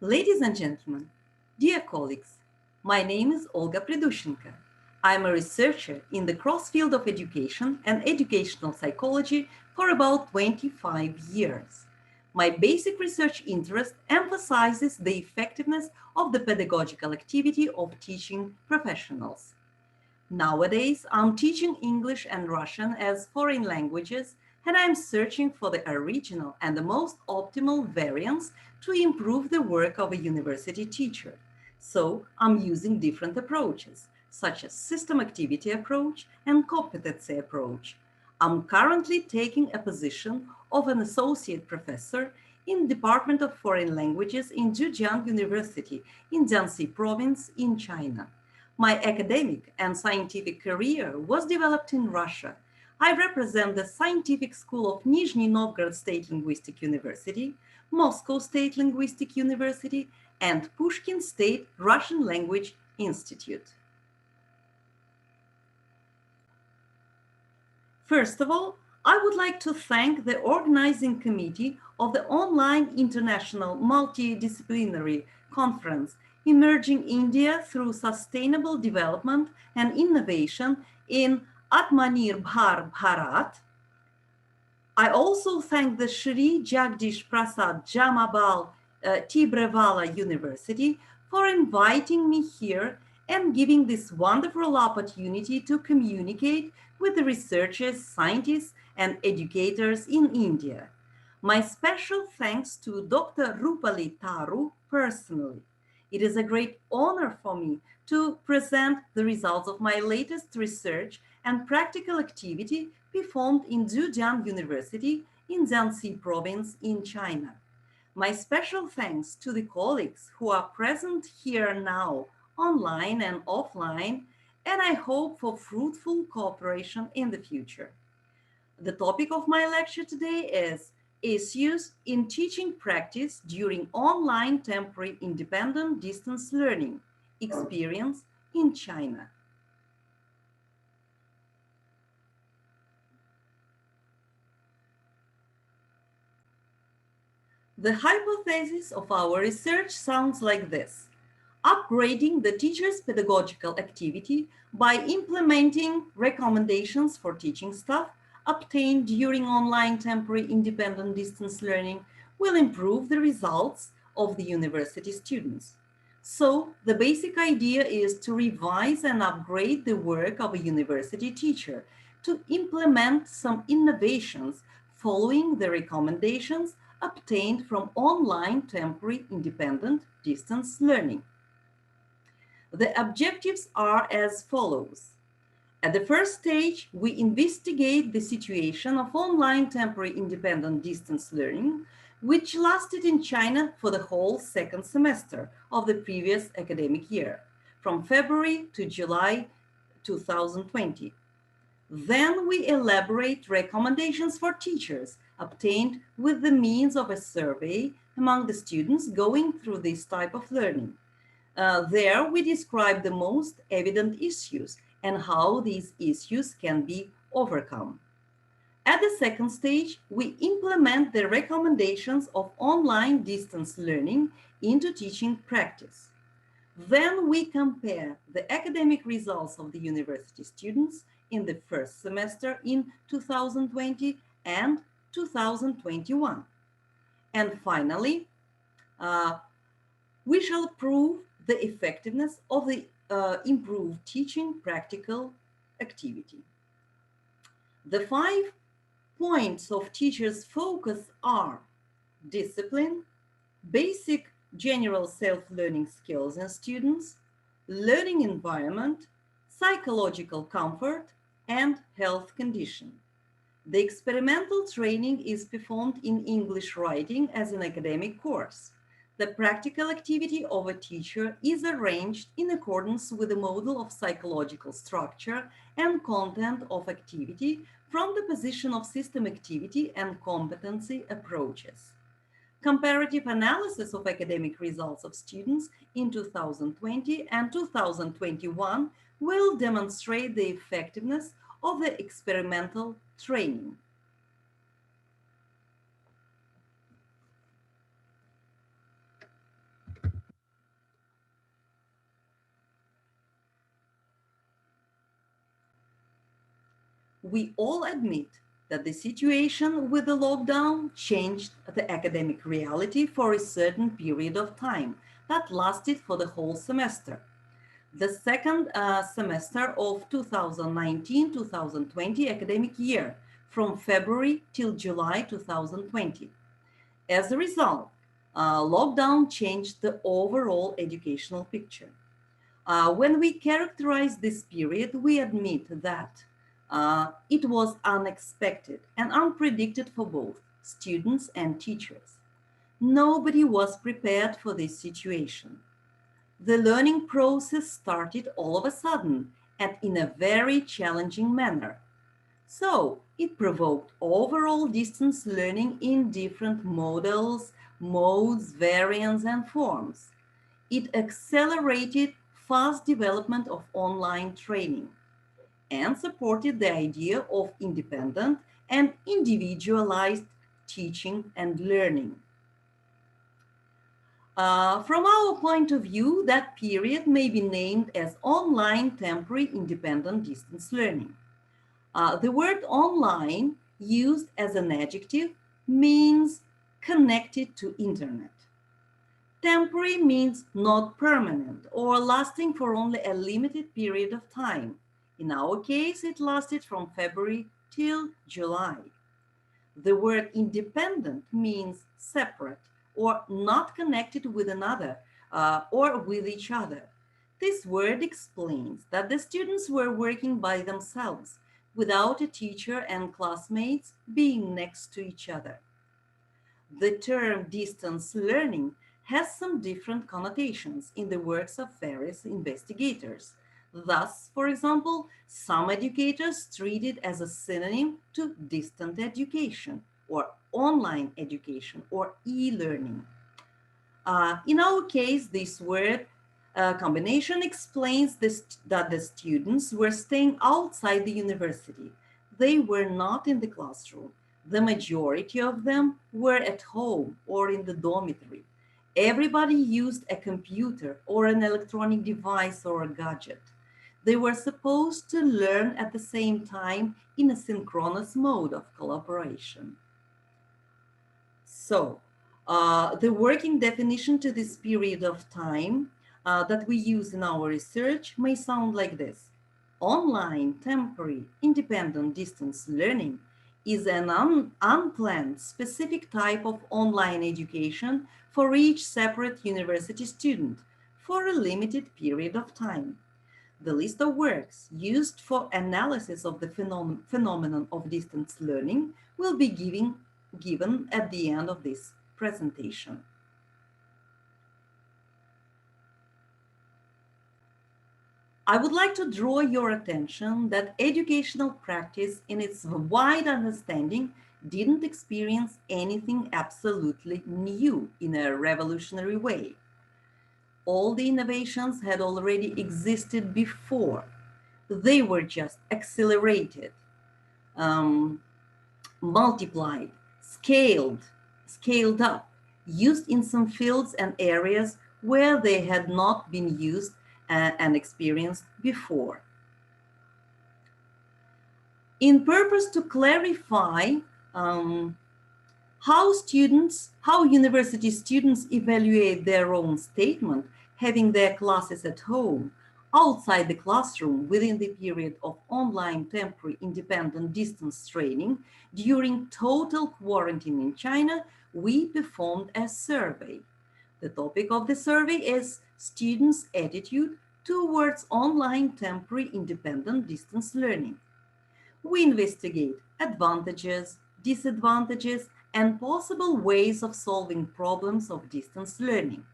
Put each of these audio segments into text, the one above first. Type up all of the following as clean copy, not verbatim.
Ladies and gentlemen, dear colleagues, my name is Olga Predushchenko. I am a researcher in the cross field of education and educational psychology for about 25 years. My basic research interest emphasizes the effectiveness of the pedagogical activity of teaching professionals. Nowadays, I'm teaching English and Russian as foreign languages, and I'm searching for the original and the most optimal variants to improve the work of a university teacher. So I'm using different approaches, such as system activity approach and competency approach. I'm currently taking a position of an associate professor in Department of Foreign Languages in Zhejiang University in Jiangxi province in China. My academic and scientific career was developed in Russia. I represent the Scientific School of Nizhny Novgorod State Linguistic University, Moscow State Linguistic University, and Pushkin State Russian Language Institute. First of all, I would like to thank the organizing committee of the online international multidisciplinary conference Emerging India through Sustainable Development and Innovation in Atmanirbhar Bharat. I also thank the Shri Jagdish Prasad Jamabal Tibrewala University for inviting me here and giving this wonderful opportunity to communicate with the researchers, scientists, and educators in India. My special thanks to Dr. Rupali Taru personally. It is a great honor for me to present the results of my latest research and practical activity performed in Zhejiang University in Jiangxi province in China. My special thanks to the colleagues who are present here now, online and offline, and I hope for fruitful cooperation in the future. The topic of my lecture today is issues in teaching practice during online temporary independent distance learning experience in China. The hypothesis of our research sounds like this: upgrading the teacher's pedagogical activity by implementing recommendations for teaching staff obtained during online temporary independent distance learning will improve the results of the university students. So the basic idea is to revise and upgrade the work of a university teacher to implement some innovations following the recommendations obtained from online temporary independent distance learning. The objectives are as follows. At the first stage, we investigate the situation of online temporary independent distance learning, which lasted in China for the whole second semester of the previous academic year, from February to July 2020. Then we elaborate recommendations for teachers obtained with the means of a survey among the students going through this type of learning. There we describe the most evident issues and how these issues can be overcome. At the second stage, we implement the recommendations of online distance learning into teaching practice. Then we compare the academic results of the university students in the first semester in 2020 and 2021. And finally, we shall prove the effectiveness of the improved teaching practical activity. The 5 points of teachers' focus are discipline, basic general self-learning skills in students, learning environment, psychological comfort, and health condition. The experimental training is performed in English writing as an academic course. The practical activity of a teacher is arranged in accordance with the model of psychological structure and content of activity from the position of system activity and competency approaches. Comparative analysis of academic results of students in 2020 and 2021 will demonstrate the effectiveness of the experimental training. We all admit that the situation with the lockdown changed the academic reality for a certain period of time that lasted for the whole semester. The second semester of 2019-2020 academic year, from February till July 2020. As a result, lockdown changed the overall educational picture. When we characterize this period, we admit that it was unexpected and unpredicted for both students and teachers. Nobody was prepared for this situation. The learning process started all of a sudden and in a very challenging manner. So it provoked overall distance learning in different models, modes, variants, and forms. It accelerated fast development of online training and supported the idea of independent and individualized teaching and learning. From our point of view, that period may be named as online temporary independent distance learning. The word online, used as an adjective, means connected to internet. Temporary means not permanent or lasting for only a limited period of time. In our case, it lasted from February till July. The word independent means separate or not connected with another or with each other. This word explains that the students were working by themselves without a teacher and classmates being next to each other. The term distance learning has some different connotations in the works of various investigators. Thus, for example, some educators treat it as a synonym to distant education or online education or e-learning. In our case, this word combination explains that the students were staying outside the university. They were not in the classroom. The majority of them were at home or in the dormitory. Everybody used a computer or an electronic device or a gadget. They were supposed to learn at the same time in a synchronous mode of collaboration. So, the working definition to this period of time that we use in our research may sound like this. Online, temporary, independent distance learning is an unplanned, specific type of online education for each separate university student for a limited period of time. The list of works used for analysis of the phenomenon of distance learning will be given at the end of this presentation. I would like to draw your attention that educational practice in its wide understanding didn't experience anything absolutely new in a revolutionary way. All the innovations had already existed before. They were just accelerated, multiplied, scaled up, used in some fields and areas where they had not been used and experienced before. In purpose to clarify how university students evaluate their own statement, having their classes at home, outside the classroom within the period of online temporary independent distance training during total quarantine in China, we performed a survey. The topic of the survey is students' attitude towards online temporary independent distance learning. We investigate advantages, disadvantages, and possible ways of solving problems of distance learning.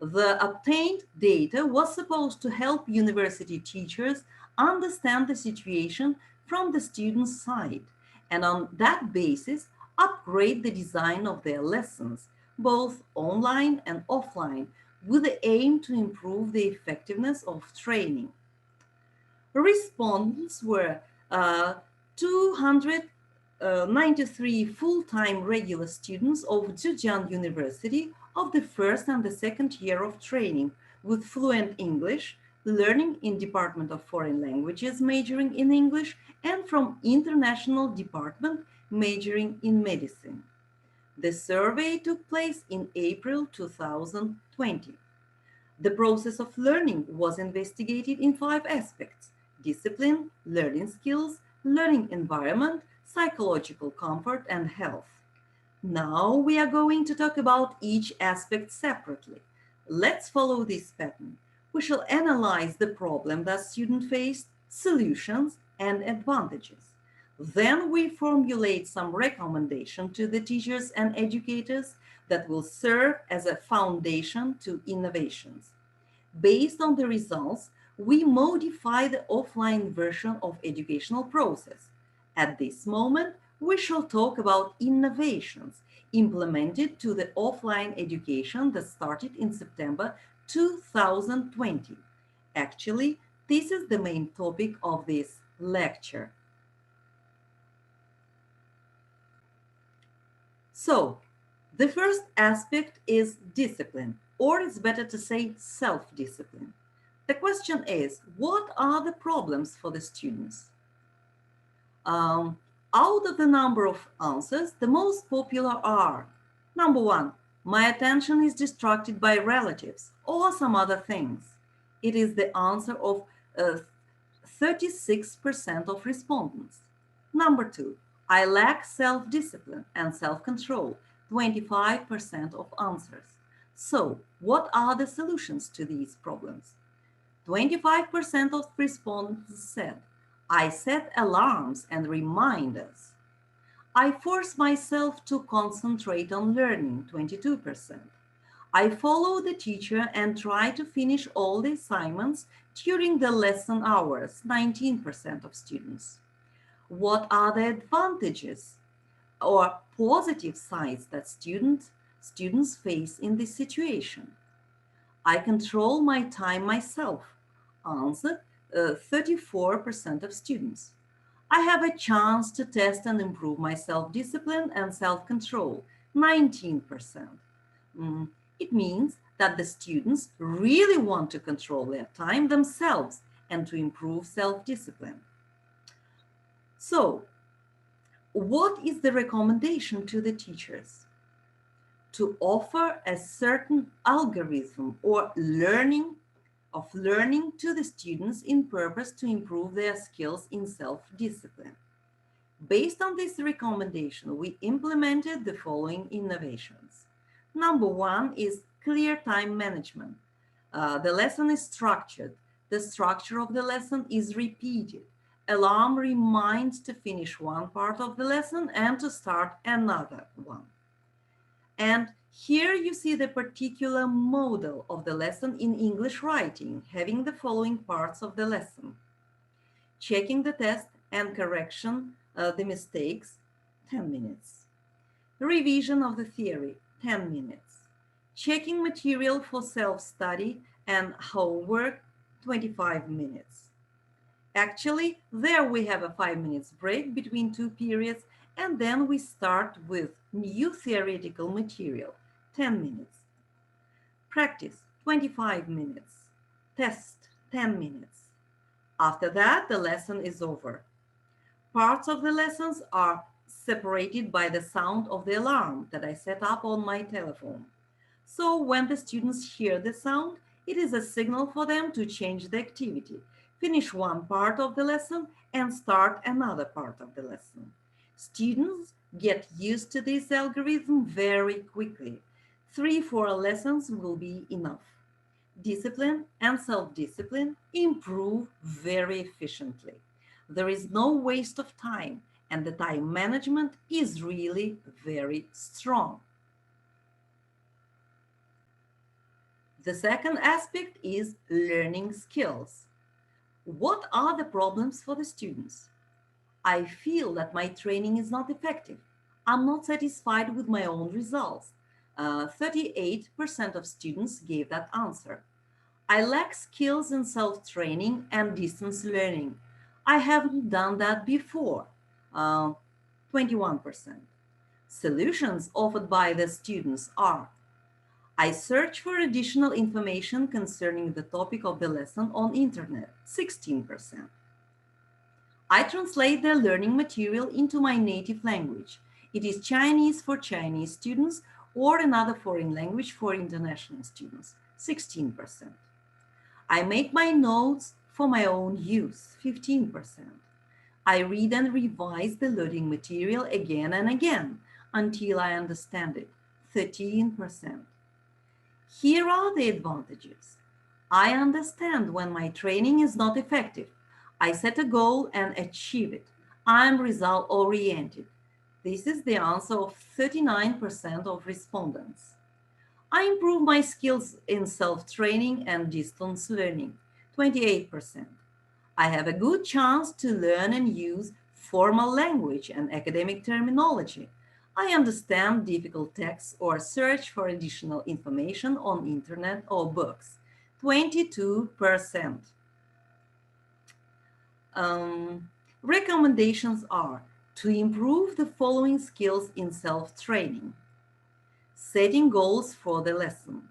The obtained data was supposed to help university teachers understand the situation from the students' side, and on that basis, upgrade the design of their lessons, both online and offline, with the aim to improve the effectiveness of training. Respondents were 293 full-time regular students of Zhejiang University of the first and the second year of training with fluent English, learning in Department of Foreign Languages majoring in English, and from International Department majoring in Medicine. The survey took place in April 2020. The process of learning was investigated in 5 aspects: discipline, learning skills, learning environment, psychological comfort, and health. Now we are going to talk about each aspect separately. Let's follow this pattern. We shall analyze the problem that student faced, solutions, and advantages. Then we formulate some recommendation to the teachers and educators that will serve as a foundation to innovations. Based on the results, we modify the offline version of educational process. At this moment, we shall talk about innovations implemented to the offline education that started in September 2020. Actually, this is the main topic of this lecture. So, the first aspect is discipline, or it's better to say self-discipline. The question is, what are the problems for the students? Um, Out of the number of answers, the most popular are: number one, my attention is distracted by relatives or some other things. It is the answer of 36% of respondents. Number two, I lack self-discipline and self-control, 25% of answers. So, what are the solutions to these problems? 25% of respondents said, I set alarms and reminders. I force myself to concentrate on learning, 22%. I follow the teacher and try to finish all the assignments during the lesson hours, 19% of students. What are the advantages or positive sides that students face in this situation? I control my time myself. Answer, 34% of students. I have a chance to test and improve my self-discipline and self-control, 19%. It means that the students really want to control their time themselves and to improve self-discipline. So, what is the recommendation to the teachers? To offer a certain algorithm or learning to the students in purpose to improve their skills in self-discipline. Based on this recommendation, we implemented the following innovations. Number one is clear time management. The lesson is structured. The structure of the lesson is repeated. Alarm reminds to finish one part of the lesson and to start another one. And here you see the particular model of the lesson in English writing, having the following parts of the lesson. Checking the test and correction the mistakes, 10 minutes. Revision of the theory, 10 minutes. Checking material for self-study and homework, 25 minutes. Actually, there we have a 5 minutes break between two periods, and then we start with new theoretical material, 10 minutes. Practice, 25 minutes. Test, 10 minutes. After that, the lesson is over. Parts of the lessons are separated by the sound of the alarm that I set up on my telephone. So when the students hear the sound, it is a signal for them to change the activity, finish one part of the lesson, and start another part of the lesson. Students get used to this algorithm very quickly. 3-4 lessons will be enough. Discipline and self-discipline improve very efficiently. There is no waste of time, and the time management is really very strong. The second aspect is learning skills. What are the problems for the students? I feel that my training is not effective. I'm not satisfied with my own results. 38% of students gave that answer. I lack skills in self-training and distance learning. I haven't done that before. 21%. Solutions offered by the students are: I search for additional information concerning the topic of the lesson on internet, 16%. I translate the learning material into my native language. It is Chinese for Chinese students or another foreign language for international students, 16%. I make my notes for my own use, 15%. I read and revise the learning material again and again until I understand it, 13%. Here are the advantages. I understand when my training is not effective. I set a goal and achieve it. I am result oriented. This is the answer of 39% of respondents. I improve my skills in self-training and distance learning, 28%. I have a good chance to learn and use formal language and academic terminology. I understand difficult texts or search for additional information on internet or books, 22%. Recommendations are to improve the following skills in self-training: setting goals for the lesson,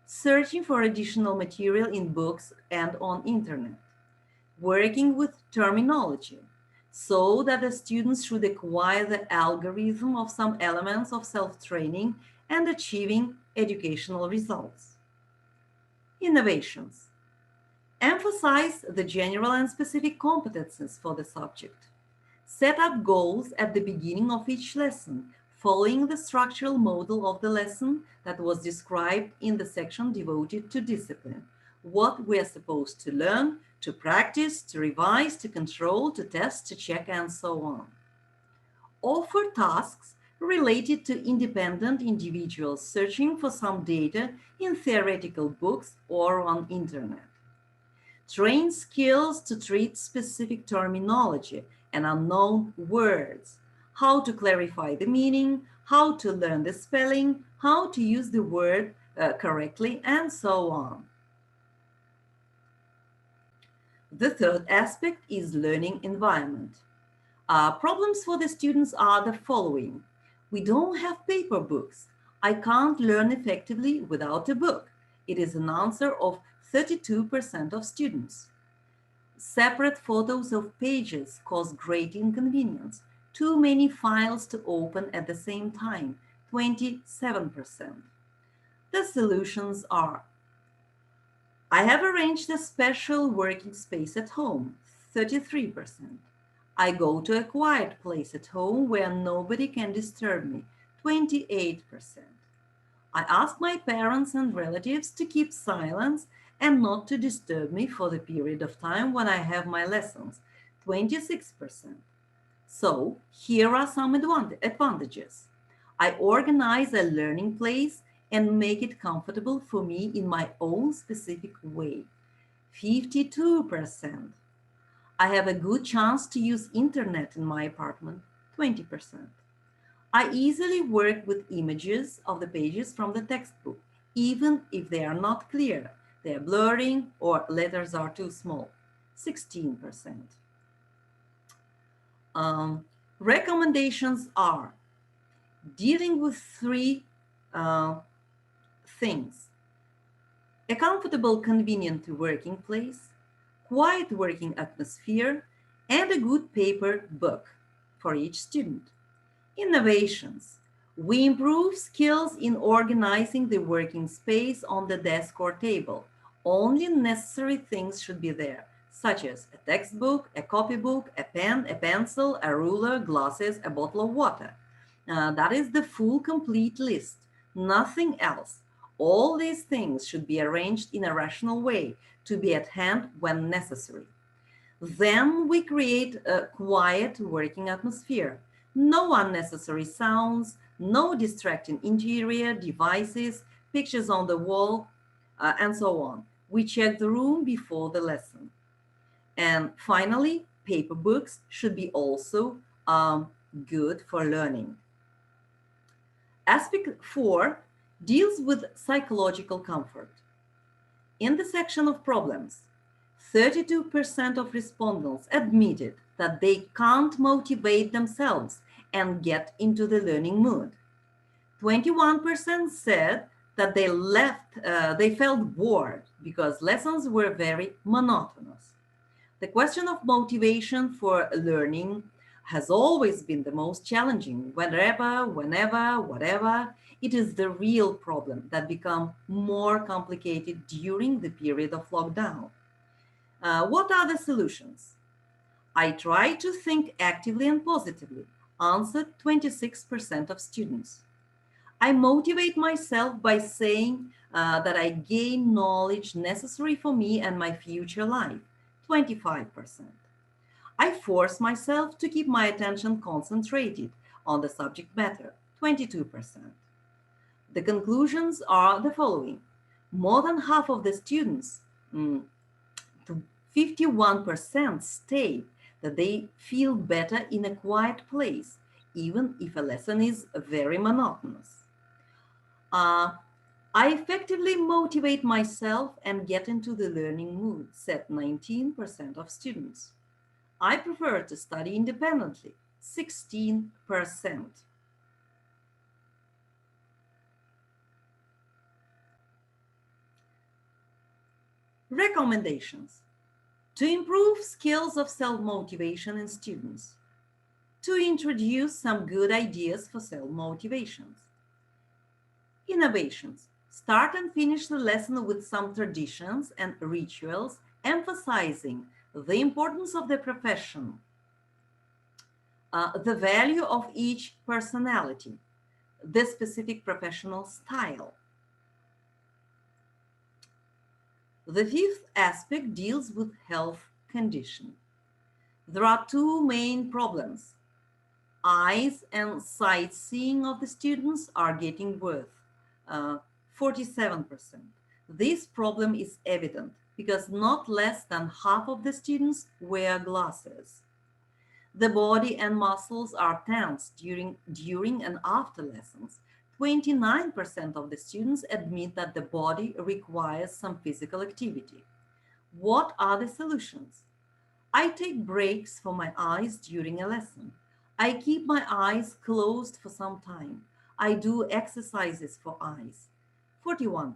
searching for additional material in books and on internet, working with terminology, so that the students should acquire the algorithm of some elements of self-training and achieving educational results. Innovations. Emphasize the general and specific competencies for the subject. Set up goals at the beginning of each lesson, following the structural model of the lesson that was described in the section devoted to discipline. What we are supposed to learn, to practice, to revise, to control, to test, to check, and so on. Offer tasks related to independent individuals searching for some data in theoretical books or on internet. Train skills to treat specific terminology and unknown words, how to clarify the meaning, how to learn the spelling, how to use the word correctly, and so on. The third aspect is learning environment. Problems for the students are the following. We don't have paper books. I can't learn effectively without a book. It is an answer of 32% of students. Separate photos of pages cause great inconvenience. Too many files to open at the same time, 27%. The solutions are: I have arranged a special working space at home, 33%. I go to a quiet place at home where nobody can disturb me, 28%. I ask my parents and relatives to keep silence and not to disturb me for the period of time when I have my lessons, 26%. So here are some advantages. I organize a learning place and make it comfortable for me in my own specific way, 52%. I have a good chance to use internet in my apartment, 20%. I easily work with images of the pages from the textbook, even if they are not clear, they are blurring or letters are too small, 16%. Recommendations are dealing with three things: a comfortable, convenient working place, quiet working atmosphere, and a good paper book for each student. Innovations. We improve skills in organizing the working space on the desk or table. Only necessary things should be there, such as a textbook, a copybook, a pen, a pencil, a ruler, glasses, a bottle of water. That is the full, complete list. Nothing else. All these things should be arranged in a rational way to be at hand when necessary. Then we create a quiet working atmosphere. No unnecessary sounds, no distracting interior devices, pictures on the wall, and so on. We check the room before the lesson. And finally, paper books should be also good for learning. Aspect 4 deals with psychological comfort. In the section of problems, 32% of respondents admitted that they can't motivate themselves and get into the learning mood. 21% said that they felt bored because lessons were very monotonous. The question of motivation for learning has always been the most challenging. Whenever, whatever, it is the real problem that become more complicated during the period of lockdown. What are the solutions? I try to think actively and positively, answered 26% of students. I motivate myself by saying that I gain knowledge necessary for me and my future life, 25%. I force myself to keep my attention concentrated on the subject matter, 22%. The conclusions are the following. More than half of the students, to 51%, state that they feel better in a quiet place, even if a lesson is very monotonous. Uh, I effectively motivate myself and get into the learning mood, said 19% of students. I prefer to study independently, 16%. Recommendations to improve skills of self-motivation in students, to introduce some good ideas for self-motivations. Innovations. Start and finish the lesson with some traditions and rituals emphasizing the importance of the profession, the value of each personality, the specific professional style. The fifth aspect deals with health condition. There are two main problems. Eyes and sight seeing of the students are getting worse, 47%. This problem is evident because not less than half of the students wear glasses. The body and muscles are tense during and after lessons. 29% of the students admit that the body requires some physical activity. What are the solutions? I take breaks for my eyes during a lesson. I keep my eyes closed for some time. I do exercises for eyes, 41%.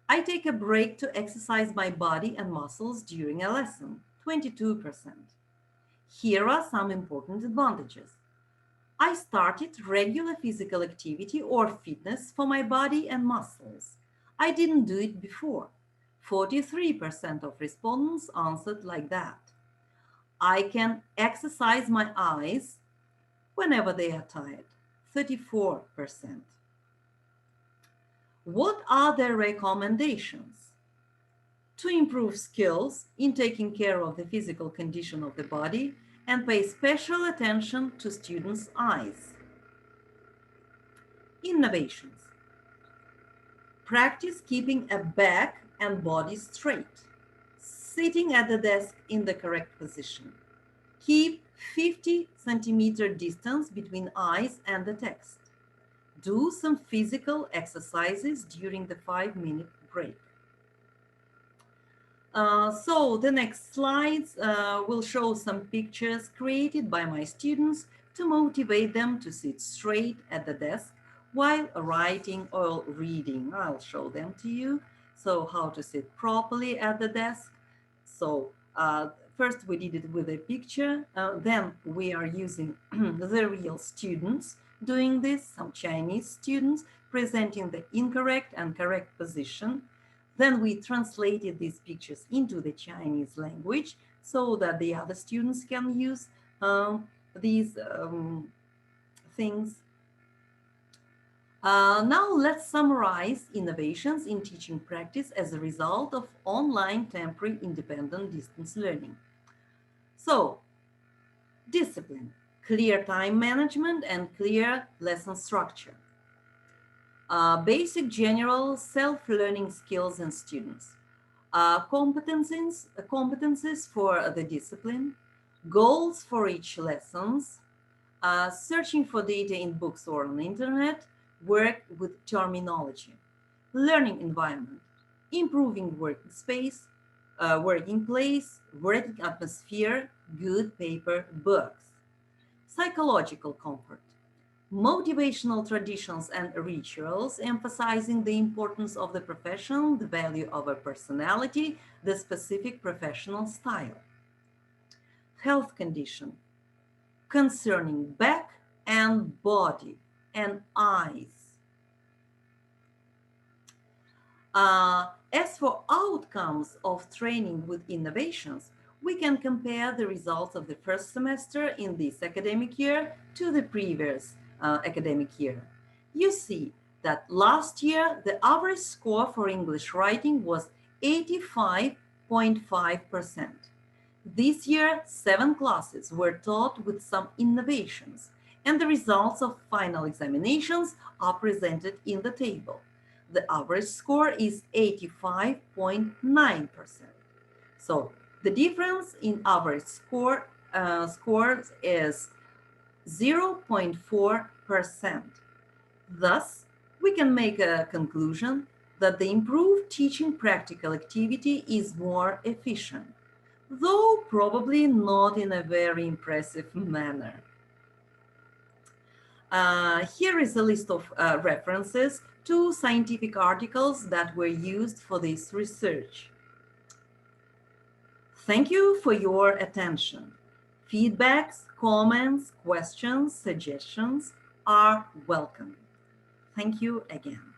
I take a break to exercise my body and muscles during a lesson, 22%. Here are some important advantages. I started regular physical activity or fitness for my body and muscles. I didn't do it before. 43% of respondents answered like that. I can exercise my eyes whenever they are tired, 34%. What are the recommendations? To improve skills in taking care of the physical condition of the body and pay special attention to students' eyes. Innovations. Practice keeping a back and body straight. Sitting at the desk in the correct position. Keep 50-centimeter distance between eyes and the text. Do some physical exercises during the 5-minute break. So the next slides will show some pictures created by my students to motivate them to sit straight at the desk while writing or reading. I'll show them to you. So how to sit properly at the desk. So first we did it with a picture. Then we are using the real students doing this, some Chinese students presenting the incorrect and correct position. Then we translated these pictures into the Chinese language so that the other students can use these things. Now let's summarize innovations in teaching practice as a result of online temporary independent distance learning. So, discipline, clear time management and clear lesson structure. Basic general self-learning skills in students, competencies for the discipline, goals for each lessons, searching for data in books or on the internet, work with terminology, learning environment, improving working space, working place, working atmosphere, good paper, books, psychological comfort, motivational traditions and rituals, emphasizing the importance of the profession, the value of a personality, the specific professional style. Health condition, concerning back and body and eyes. As for outcomes of training with innovations, we can compare the results of the first semester in this academic year to the previous academic year. You see that last year the average score for English writing was 85.5%. This year, 7 classes were taught with some innovations, and the results of final examinations are presented in the table. The average score is 85.9%. So the difference in average scores is 0.4%. Thus, we can make a conclusion that the improved teaching practical activity is more efficient, though probably not in a very impressive manner. Here is a list of references to scientific articles that were used for this research. Thank you for your attention. Feedbacks, comments, questions, suggestions are welcome. Thank you again.